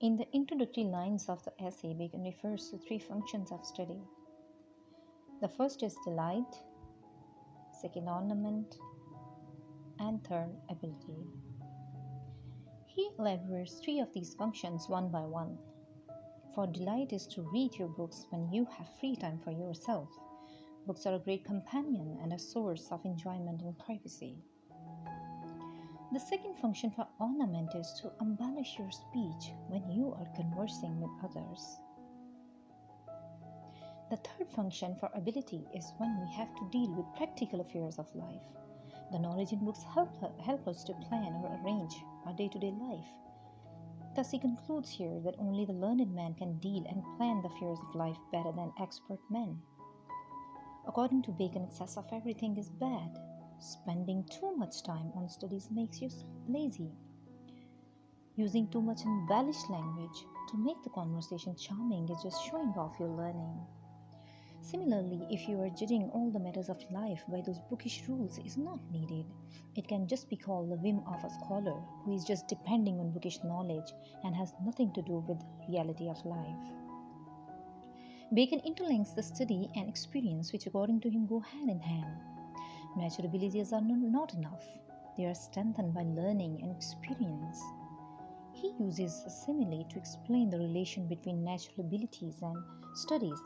In the introductory lines of the essay, Bacon refers to three functions of study. The first is delight, second, ornament, and third, ability. He elaborates three of these functions one by one. For delight is to read your books when you have free time for yourself. Books are a great companion and a source of enjoyment and privacy. The second function for ornament is to embellish your speech when you are conversing with others. The third function for ability is when we have to deal with practical affairs of life. The knowledge in books help us to plan or arrange our day to day life. Thus, he concludes here that only the learned man can deal and plan the affairs of life better than expert men. According to Bacon, excess of everything is bad. Spending too much time on studies makes you lazy. Using too much embellished language to make the conversation charming is just showing off your learning. Similarly, if you are judging all the matters of life by those bookish rules is not needed. It can just be called the whim of a scholar who is just depending on bookish knowledge and has nothing to do with the reality of life. Bacon interlinks the study and experience which according to him go hand in hand. Natural abilities are not enough. They are strengthened by learning and experience. He uses a simile to explain the relation between natural abilities and studies,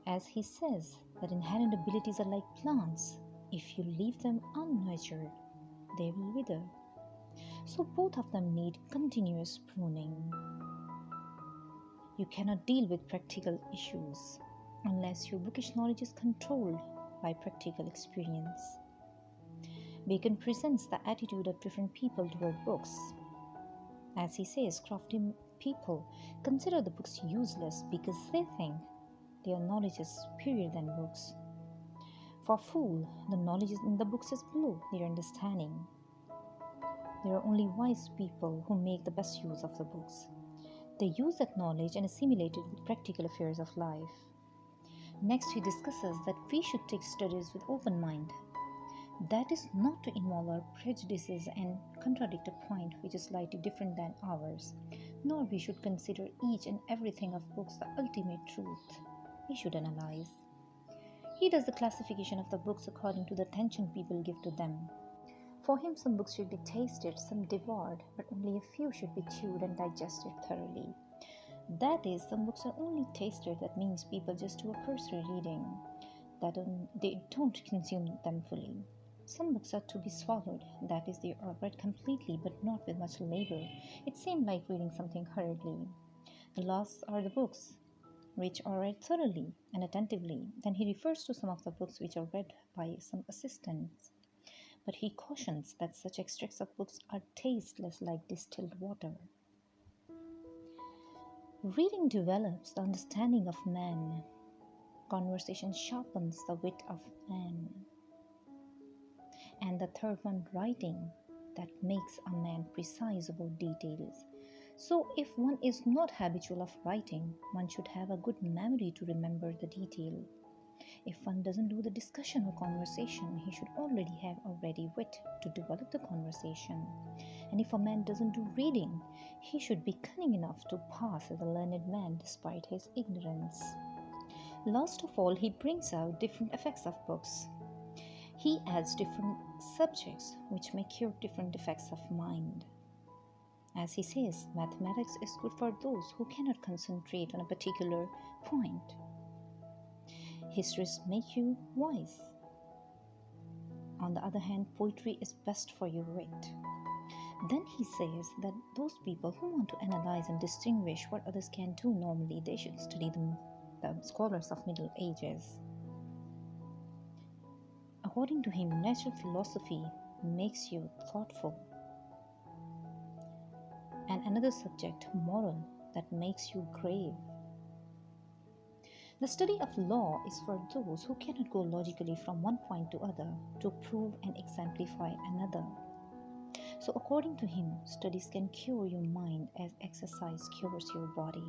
as he says that inherent abilities are like plants. If you leave them unnurtured, they will wither. So both of them need continuous pruning. You cannot deal with practical issues unless your bookish knowledge is controlled by practical experience. Bacon presents the attitude of different people toward books. As he says, crafty people consider the books useless because they think their knowledge is superior than books. For fool, the knowledge in the books is below their understanding. There are only wise people who make the best use of the books. They use that knowledge and assimilate it with practical affairs of life. Next, he discusses that we should take studies with open mind. That is not to involve our prejudices and contradict a point which is slightly different than ours, nor we should consider each and everything of books the ultimate truth. We should analyze. He does the classification of the books according to the attention people give to them. For him, some books should be tasted, some devoured, but only a few should be chewed and digested thoroughly. That is, some books are only tasted, that means people just do a cursory reading, they don't consume them fully. Some books are to be swallowed, that is, they are read completely but not with much labor. It seemed like reading something hurriedly. The last are the books which are read thoroughly and attentively. Then he refers to some of the books which are read by some assistants. But he cautions that such extracts of books are tasteless like distilled water. Reading develops the understanding of man. Conversation sharpens the wit of man. And the third one, writing, that makes a man precise about details. So, if one is not habitual of writing, one should have a good memory to remember the detail. If one doesn't do the discussion or conversation, he should already have a ready wit to develop the conversation. And if a man doesn't do reading, he should be cunning enough to pass as a learned man despite his ignorance. Last of all, he brings out different effects of books. He adds different subjects which may cure different defects of mind. As he says, mathematics is good for those who cannot concentrate on a particular point. Histories make you wise. On the other hand, poetry is best for your wit. Then he says that those people who want to analyze and distinguish what others can do normally, they should study the scholars of Middle Ages. According to him, natural philosophy makes you thoughtful. And another subject, moral, that makes you grave. The study of law is for those who cannot go logically from one point to other to prove and exemplify another. So according to him, studies can cure your mind as exercise cures your body.